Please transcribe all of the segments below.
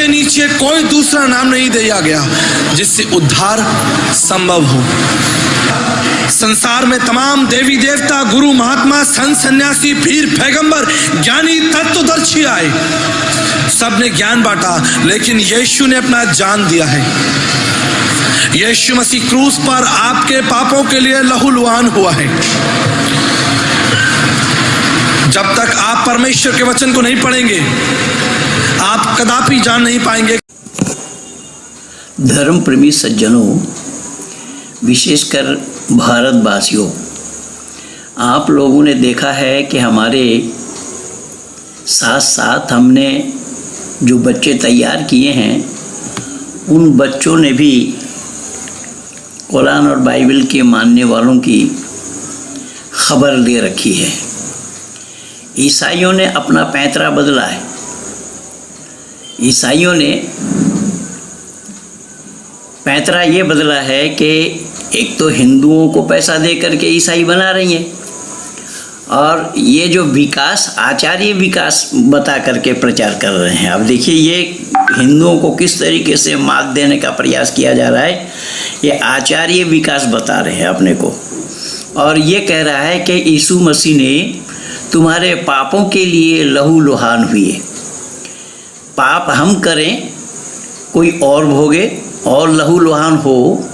के नीचे कोई दूसरा नाम नहीं दिया गया जिससे उद्धार संभव हो। संसार में तमाम देवी देवता, गुरु, महात्मा, संत, सन्यासी, पीर, पैगंबर, ज्ञानी, तत्वदर्शी आए, सबने ज्ञान बांटा, लेकिन यीशु ने अपना जान दिया है। यीशु मसीह क्रूस पर आपके पापों के लिए लहूलुहान हुआ है। जब तक आप परमेश्वर के वचन को नहीं पढ़ेंगे, आप कदापि जान नहीं पाएंगे। धर्म प्रेमी सज्जनों, विशेषकर भारतवासियों, आप लोगों ने देखा है कि हमारे साथ साथ हमने जो बच्चे तैयार किए हैं, उन बच्चों ने भी कुरान और बाइबल के मानने वालों की खबर ले रखी है। ईसाइयों ने अपना पैंतरा बदला है। ईसाइयों ने पैंतरा ये बदला है कि एक तो हिंदुओं को पैसा दे करके ईसाई बना रही हैं, और ये जो विकास, आचार्य विकास बता करके प्रचार कर रहे हैं। अब देखिए, ये हिंदुओं को किस तरीके से मात देने का प्रयास किया जा रहा है। ये आचार्य विकास बता रहे हैं अपने को, और ये कह रहा है कि यीशु मसीह ने तुम्हारे पापों के लिए लहूलुहान हुए। पाप हम करें, कोई और भोगे और लहूलुहान हो,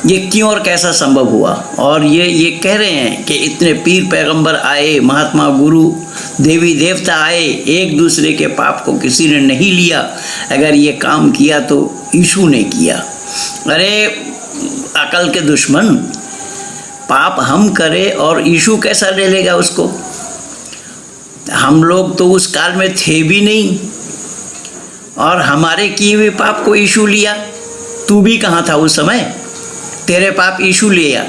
ये क्यों और कैसा संभव हुआ। और ये कह रहे हैं कि इतने पीर पैगंबर आए, महात्मा, गुरु, देवी देवता आए, एक दूसरे के पाप को किसी ने नहीं लिया। अगर ये काम किया तो यीशु ने किया। अरे अकल के दुश्मन, पाप हम करें और यीशु कैसा ले लेगा उसको। हम लोग तो उस काल में थे भी नहीं, और हमारे किए हुए पाप को यीशु लिया। तू भी कहाँ था उस समय? तेरे पाप यीशु लिया।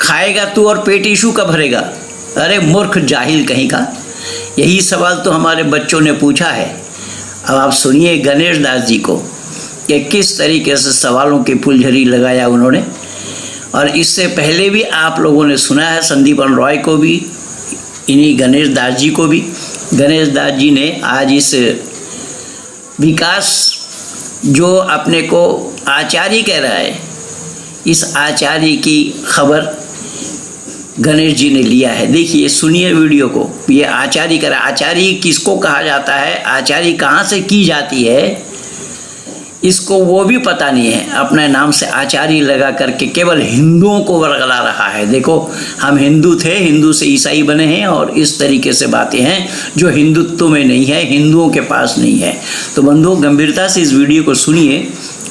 खाएगा तू और पेट यीशु का भरेगा। अरे मूर्ख जाहिल कहीं का। यही सवाल तो हमारे बच्चों ने पूछा है। अब आप सुनिए गणेश दास जी को कि किस तरीके से सवालों की फुलझड़ी लगाया उन्होंने। और इससे पहले भी आप लोगों ने सुना है संदीपन रॉय को भी, इन्हीं गणेश दास जी को भी। गणेश दास जी ने आज इस विकास, जो अपने को आचार्य कह रहा है, इस आचार्य की खबर गणेश जी ने लिया है। देखिए, सुनिए वीडियो को। ये आचार्य कह रहा है। आचार्य किसको कहा जाता है, आचार्य कहाँ से की जाती है, इसको वो भी पता नहीं है। अपने नाम से आचार्य लगा करके केवल हिंदुओं को वर्गला रहा है। देखो, हम हिंदू थे, हिंदू से ईसाई बने हैं, और इस तरीके से बातें हैं जो हिंदुत्व में नहीं है, हिंदुओं के पास नहीं है। तो बंधुओं, गंभीरता से इस वीडियो को सुनिए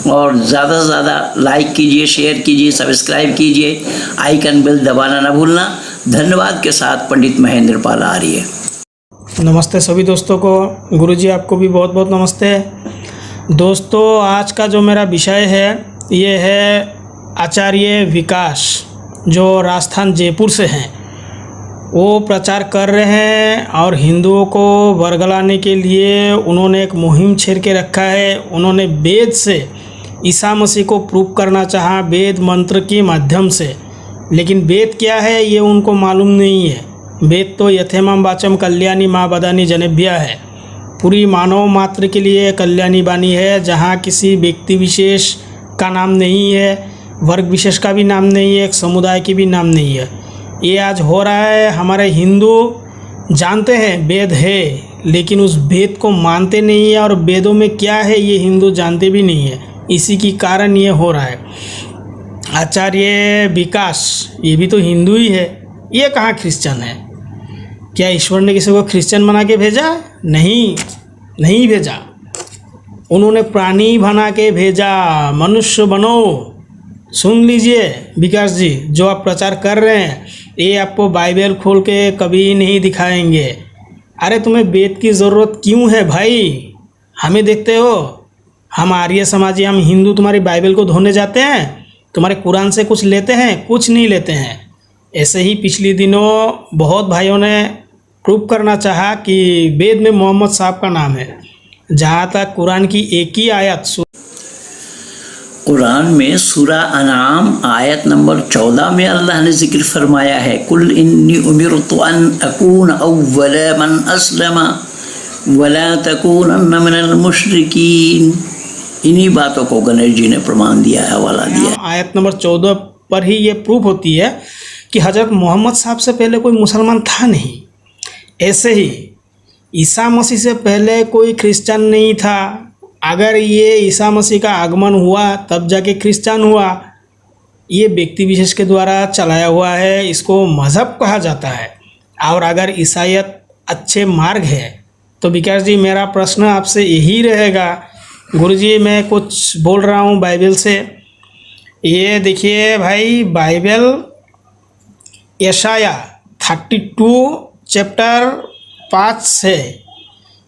और ज़्यादा से ज़्यादा लाइक कीजिए, शेयर कीजिए, सब्सक्राइब कीजिए, आइकन बेल दबाना ना भूलना। धन्यवाद के साथ पंडित महेंद्र पाल आर्य। नमस्ते सभी दोस्तों को। गुरुजी आपको भी बहुत बहुत नमस्ते। दोस्तों, आज का जो मेरा विषय है, ये है आचार्य विकास, जो राजस्थान जयपुर से हैं। वो प्रचार कर रहे हैं और हिंदुओं को वर्गलाने के लिए उन्होंने एक मुहिम छेड़ के रखा है। उन्होंने वेद से ईसा मसीह को प्रूव करना चाहा, वेद मंत्र के माध्यम से। लेकिन वेद क्या है ये उनको मालूम नहीं है। वेद तो यथेमं वाचम कल्याणी माँ बदानी जनेभ्या है, पूरी मानव मात्र के लिए कल्याणी बानी है, जहाँ किसी व्यक्ति विशेष का नाम नहीं है, वर्ग विशेष का भी नाम नहीं है, एक समुदाय की भी नाम नहीं है। ये आज हो रहा है। हमारे हिंदू जानते हैं वेद है, लेकिन उस वेद को मानते नहीं है, और वेदों में क्या है ये हिंदू जानते भी नहीं है। इसी के कारण ये हो रहा है। आचार्य विकास ये भी तो हिंदू ही है, ये कहाँ क्रिश्चियन है? क्या ईश्वर ने किसी को क्रिश्चियन बना के भेजा? नहीं भेजा। उन्होंने प्राणी बना के भेजा, मनुष्य बनो। सुन लीजिए विकास जी, जो आप प्रचार कर रहे हैं, ये आपको बाइबल खोल के कभी नहीं दिखाएंगे। अरे तुम्हें वेद की ज़रूरत क्यों है भाई? हमें देखते हो, हम आर्य समाजी, हम हिंदू तुम्हारी बाइबल को धोने जाते हैं, तुम्हारे कुरान से कुछ लेते हैं? कुछ नहीं लेते हैं। ऐसे ही पिछले दिनों बहुत भाइयों ने प्रूव करना चाहा कि वेद में मोहम्मद साहब का नाम है, जहाँ तक कुरान की एक ही आयत, कुरान में सूरा अनाम आयत नंबर 14 में अल्लाह ने जिक्र फरमाया है, कुल इन्नी उमिरतु अन अकून अव्वल मन अस्लमा वला तकूनन्न मिनल मुश्रिकीन। इन्हीं बातों को गणेश जी ने प्रमाण दिया है, हवाला दिया है। आयत नंबर 14 पर ही ये प्रूफ होती है कि हज़रत मोहम्मद साहब से पहले कोई मुसलमान था नहीं। ऐसे ही ईसा मसीह से पहले कोई क्रिश्चियन नहीं था। अगर ये ईसा मसीह का आगमन हुआ तब जाके क्रिश्चियन हुआ। ये व्यक्ति विशेष के द्वारा चलाया हुआ है, इसको मज़हब कहा जाता है। और अगर ईसाईयत अच्छे मार्ग है तो विकास जी मेरा प्रश्न आपसे यही रहेगा। गुरुजी मैं कुछ बोल रहा हूँ बाइबल से। ये देखिए भाई, बाइबल यशाया 32 चैप्टर 5 से,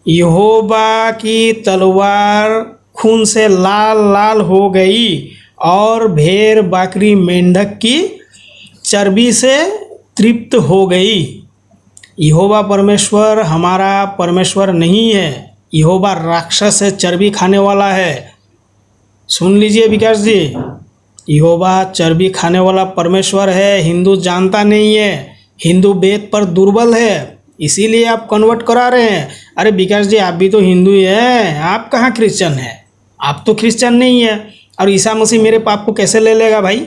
यहोवा की तलवार खून से लाल लाल हो गई और भेड़ बकरी मेंढक की चर्बी से तृप्त हो गई। यहोवा परमेश्वर हमारा परमेश्वर नहीं है, यहोवा राक्षस है, चर्बी खाने वाला है। सुन लीजिए विकास जी, यहोवा चर्बी खाने वाला परमेश्वर है। हिंदू जानता नहीं है, हिंदू वेद पर दुर्बल है, इसीलिए आप कन्वर्ट करा रहे हैं। अरे विकास जी आप भी तो हिंदू ही हैं, आप कहाँ क्रिश्चियन हैं? आप तो क्रिश्चियन नहीं है। और ईसा मसीह मेरे पाप को कैसे ले लेगा भाई?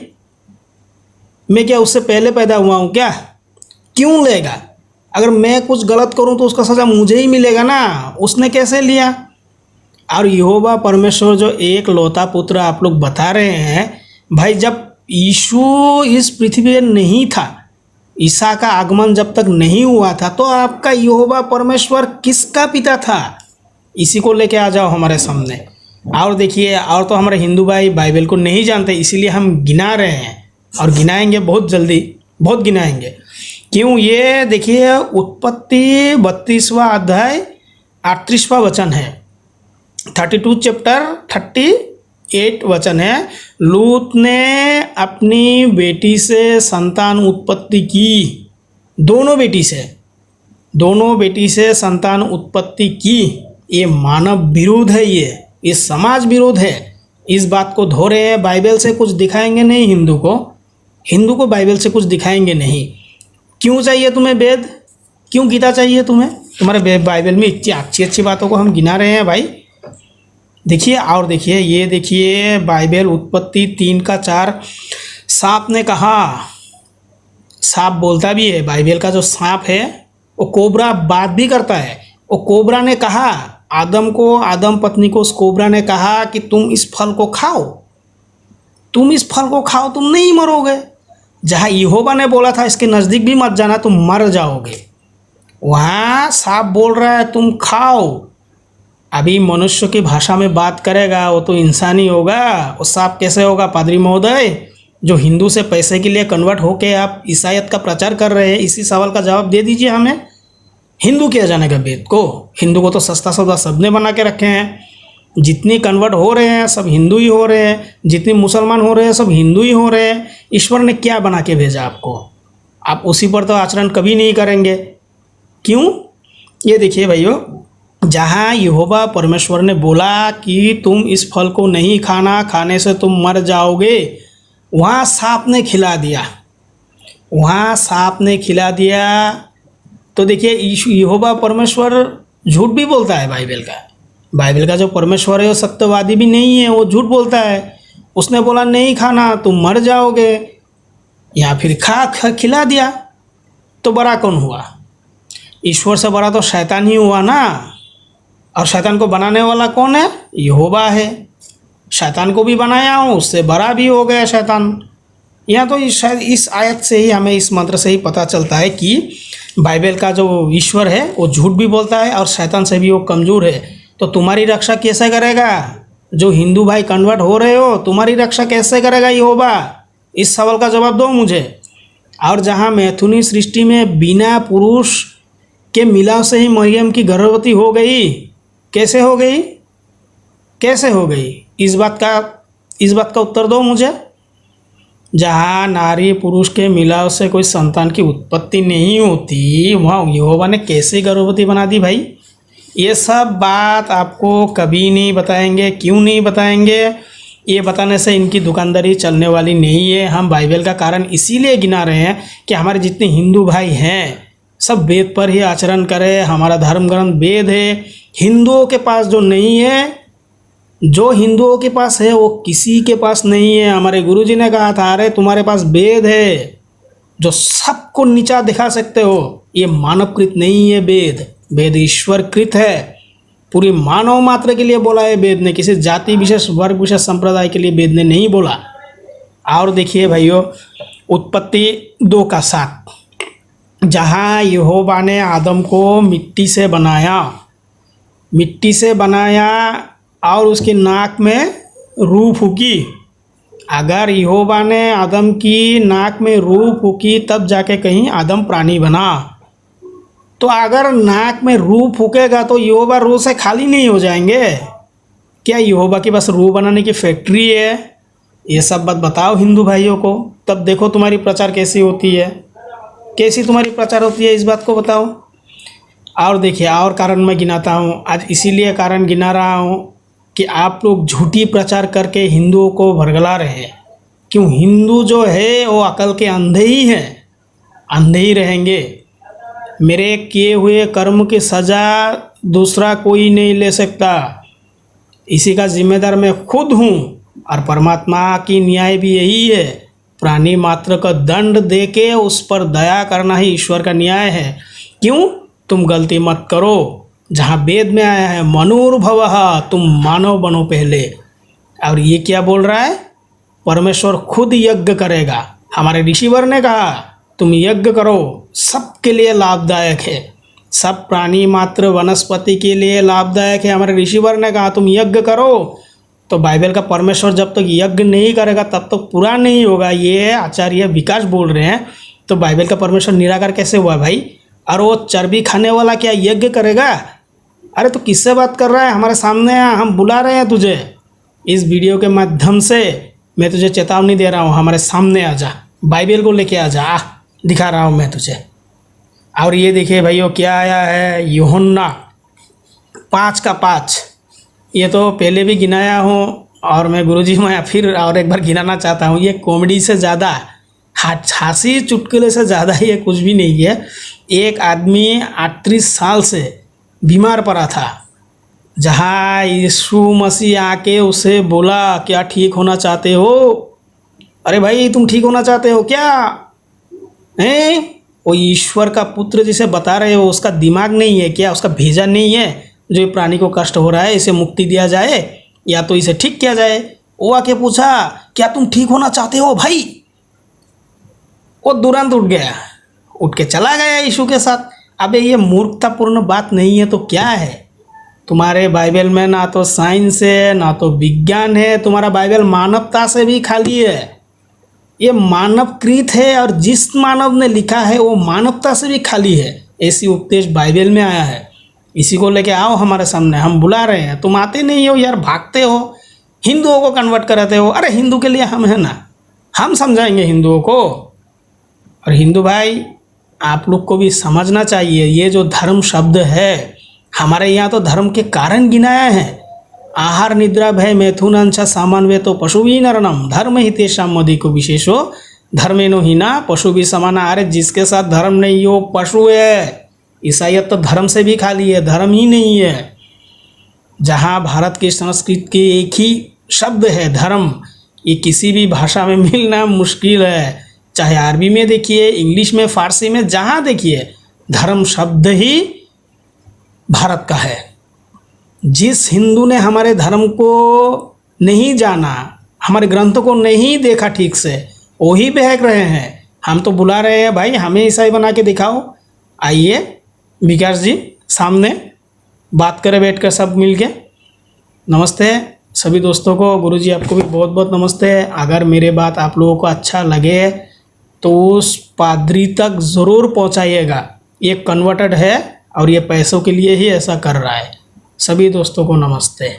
मैं क्या उससे पहले पैदा हुआ हूँ क्या? क्यों लेगा? अगर मैं कुछ गलत करूँ तो उसका सज़ा मुझे ही मिलेगा ना, उसने कैसे लिया? और यहोवा परमेश्वर जो एक लौता पुत्र आप लोग बता रहे हैं भाई, जब यीशु इस पृथ्वी पर नहीं था, ईसा का आगमन जब तक नहीं हुआ था, तो आपका यहोवा परमेश्वर किसका पिता था? इसी को लेके आ जाओ हमारे सामने। और देखिए, और तो हमारे हिंदू भाई बाइबल को नहीं जानते, इसीलिए हम गिना रहे हैं और गिनाएंगे बहुत जल्दी, बहुत गिनाएंगे। क्यों? ये देखिए, उत्पत्ति 32वां अध्याय 38वां वचन है, 32 चैप्टर 38 वचन है। लूत ने अपनी बेटी से संतान उत्पत्ति की, दोनों बेटी से संतान उत्पत्ति की। ये मानव विरोध है, ये समाज विरोध है। इस बात को धो रहे हैं। बाइबल से कुछ दिखाएंगे नहीं हिंदू को बाइबल से कुछ दिखाएंगे नहीं। क्यों चाहिए तुम्हें वेद? क्यों गीता चाहिए तुम्हें? तुम्हारे बाइबल में इतनी अच्छी अच्छी बातों को हम गिना रहे हैं भाई। देखिए, और देखिए, ये देखिए बाइबल उत्पत्ति 3:4, सांप ने कहा, सांप बोलता भी है। बाइबल का जो सांप है वो कोबरा बात भी करता है। वो कोबरा ने कहा आदम पत्नी को, उस कोबरा ने कहा कि तुम इस फल को खाओ, तुम नहीं मरोगे। जहाँ यहोवा ने बोला था इसके नज़दीक भी मत जाना, तुम मर जाओगे, वहाँ सांप बोल रहा है तुम खाओ। अभी मनुष्य की भाषा में बात करेगा वो तो इंसानी होगा, वो सांप कैसे होगा? पादरी महोदय, जो हिंदू से पैसे के लिए कन्वर्ट होके आप ईसाईयत का प्रचार कर रहे हैं, इसी सवाल का जवाब दे दीजिए हमें। हिंदू किया जानेगा वेद को? हिंदू को तो सस्ता सौदा सबने बना के रखे हैं। जितनी कन्वर्ट हो रहे हैं सब हिंदू ही हो रहे हैं, जितनी मुसलमान हो रहे हैं सब हिंदू ही हो रहे हैं। ईश्वर ने क्या बना के भेजा आपको? आप उसी पर तो आचरण कभी नहीं करेंगे। क्यों? ये देखिए भाइयों, जहाँ यहोवा परमेश्वर ने बोला कि तुम इस फल को नहीं खाना, खाने से तुम मर जाओगे, वहाँ सांप ने खिला दिया। तो देखिए, यहोवा परमेश्वर झूठ भी बोलता है। बाइबल का जो परमेश्वर है वो सत्यवादी भी नहीं है, वो झूठ बोलता है। उसने बोला नहीं खाना, तुम मर जाओगे, या फिर खिला दिया। तो बड़ा कौन हुआ? ईश्वर से बड़ा तो शैतान ही हुआ ना। और शैतान को बनाने वाला कौन है? यहोवा है। शैतान को भी बनाया हूँ, उससे बड़ा भी हो गया शैतान। यहाँ तो शायद इस आयत से ही हमें, इस मंत्र से ही पता चलता है कि बाइबल का जो ईश्वर है वो झूठ भी बोलता है और शैतान से भी वो कमज़ोर है। तो तुम्हारी रक्षा कैसे करेगा? जो हिंदू भाई कन्वर्ट हो रहे हो, तुम्हारी रक्षा कैसे करेगा यहोवा? इस सवाल का जवाब दो मुझे। और जहाँ मैथुनी सृष्टि में बिना पुरुष के मिलाव से ही मरियम की गर्भवती हो गई, कैसे हो गई? इस बात का उत्तर दो मुझे। जहाँ नारी पुरुष के मिलाव से कोई संतान की उत्पत्ति नहीं होती, वहाँ यहोवा ने कैसे गर्भवती बना दी भाई? ये सब बात आपको कभी नहीं बताएंगे। क्यों नहीं बताएंगे? ये बताने से इनकी दुकानदारी चलने वाली नहीं है। हम बाइबल का कारण इसीलिए गिना रहे हैं कि हमारे जितने हिंदू भाई हैं सब वेद पर ही आचरण करें। हमारा धर्म ग्रंथ वेद है, हिंदुओं के पास जो नहीं है, जो हिंदुओं के पास है वो किसी के पास नहीं है। हमारे गुरुजी ने कहा था, अरे तुम्हारे पास वेद है जो सबको नीचा दिखा सकते हो, ये मानवकृत नहीं है। वेद वेद ईश्वरकृत है, पूरी मानव मात्र के लिए बोला है वेद ने, किसी जाति विशेष वर्ग विशेष संप्रदाय के लिए वेद ने नहीं बोला। और देखिए भाइयों, उत्पत्ति 2:7, जहाँ यहोवा ने आदम को मिट्टी से बनाया और उसकी नाक में रूह फूकी। अगर यहोवा ने आदम की नाक में रूह फूकी तब जाके कहीं आदम प्राणी बना, तो अगर नाक में रूह फूकेगा तो यहोवा रूह से खाली नहीं हो जाएंगे क्या? यहोवा की बस रूह बनाने की फैक्ट्री है? ये सब बात बताओ हिंदू भाइयों को, तब देखो तुम्हारी प्रचार कैसी होती है, कैसी तुम्हारी प्रचार होती है, इस बात को बताओ। और देखिए, और कारण मैं गिनाता हूँ आज, इसीलिए कारण गिना रहा हूँ कि आप लोग झूठी प्रचार करके हिंदुओं को भरगला रहे हैं। क्यों? हिंदू जो है वो अकल के अंधे ही हैं, अंधे ही रहेंगे। मेरे किए हुए कर्म की सज़ा दूसरा कोई नहीं ले सकता, इसी का जिम्मेदार मैं खुद हूँ। और परमात्मा की न्याय भी यही है, प्राणी मात्र का दंड देके उस पर दया करना ही ईश्वर का न्याय है। क्यों? तुम गलती मत करो, जहाँ वेद में आया है मनुर्भवः, तुम मानव बनो पहले। और ये क्या बोल रहा है? परमेश्वर खुद यज्ञ करेगा। हमारे ऋषिवर ने कहा तुम यज्ञ करो, सबके लिए लाभदायक है, सब प्राणी मात्र वनस्पति के लिए लाभदायक है। हमारे ऋषिवर ने कहा तुम यज्ञ करो। तो बाइबल का परमेश्वर जब तक यज्ञ नहीं करेगा तब तक पूरा नहीं होगा। ये आचार्य विकास बोल रहे हैं, तो बाइबल का परमेश्वर निराकार कैसे हुआ भाई? और वो चर्बी खाने वाला क्या यज्ञ करेगा? अरे तो किससे बात कर रहा है? हमारे सामने आ, हम बुला रहे हैं तुझे। इस वीडियो के माध्यम से मैं तुझे चेतावनी दे रहा हूँ, हमारे सामने आ जा, बाइबल को लेके आ जा, दिखा रहा हूँ मैं तुझे। और ये देखिए भाइयों क्या आया है, यूहन्ना 5:5। ये तो पहले भी गिनाया हूँ और मैं गुरुजी मैं फिर और एक बार गिनाना चाहता हूँ। ये कॉमेडी से ज़्यादा, हंसी चुटकुले से ज़्यादा ये कुछ भी नहीं है। एक आदमी 38 साल से बीमार पड़ा था, जहाँ यीशु मसीह आके उसे बोला क्या ठीक होना चाहते हो? अरे भाई तुम ठीक होना चाहते हो क्या? हैं? वो ईश्वर का पुत्र जिसे बता रहे हो उसका दिमाग नहीं है क्या? उसका भेजा नहीं है जो प्राणी को कष्ट हो रहा है इसे मुक्ति दिया जाए या तो इसे ठीक किया जाए? वो आके पूछा क्या तुम ठीक होना चाहते हो भाई? वो तुरंत उठ गया, उठ के चला गया यीशु के साथ। अबे ये मूर्खतापूर्ण बात नहीं है तो क्या है? तुम्हारे बाइबल में ना तो साइंस है ना तो विज्ञान है, तुम्हारा बाइबल मानवता से भी खाली है। ये मानवकृत है और जिस मानव ने लिखा है वो मानवता से भी खाली है। ऐसी उपदेश बाइबल में आया है। इसी को लेके आओ हमारे सामने, हम बुला रहे हैं। तुम आते नहीं हो यार, भागते हो, हिंदुओं को कन्वर्ट कराते हो। अरे हिंदू के लिए हम है ना, हम समझाएंगे हिंदुओं को। और हिंदू भाई आप लोग को भी समझना चाहिए, ये जो धर्म शब्द है हमारे यहाँ तो धर्म के कारण गिनाया है। आहार निद्रा भय मैथुन अंश सामान्य तो पशु भी नरणम धर्म ही तेषाम मदिको विशेषो धर्मेनो हीना पशु भी समाना। अरे जिसके साथ धर्म नहीं हो पशु है। ईसाईयत तो धर्म से भी खाली है, धर्म ही नहीं है। जहाँ भारत की संस्कृत के एक ही शब्द है धर्म, ये किसी भी भाषा में मिलना मुश्किल है। चाहे अरबी में देखिए, इंग्लिश में, फारसी में, जहाँ देखिए धर्म शब्द ही भारत का है। जिस हिंदू ने हमारे धर्म को नहीं जाना, हमारे ग्रंथों को नहीं देखा ठीक से, वही बहक रहे हैं। हम तो बुला रहे हैं भाई, हमें ईसाई बना के दिखाओ। आइए विकास जी सामने बात करें बैठकर सब मिलके। नमस्ते सभी दोस्तों को, गुरुजी आपको भी बहुत बहुत नमस्ते। अगर मेरे बात आप लोगों को अच्छा लगे तो उस पादरी तक ज़रूर पहुंचाइएगा। ये कन्वर्टेड है और ये पैसों के लिए ही ऐसा कर रहा है। सभी दोस्तों को नमस्ते।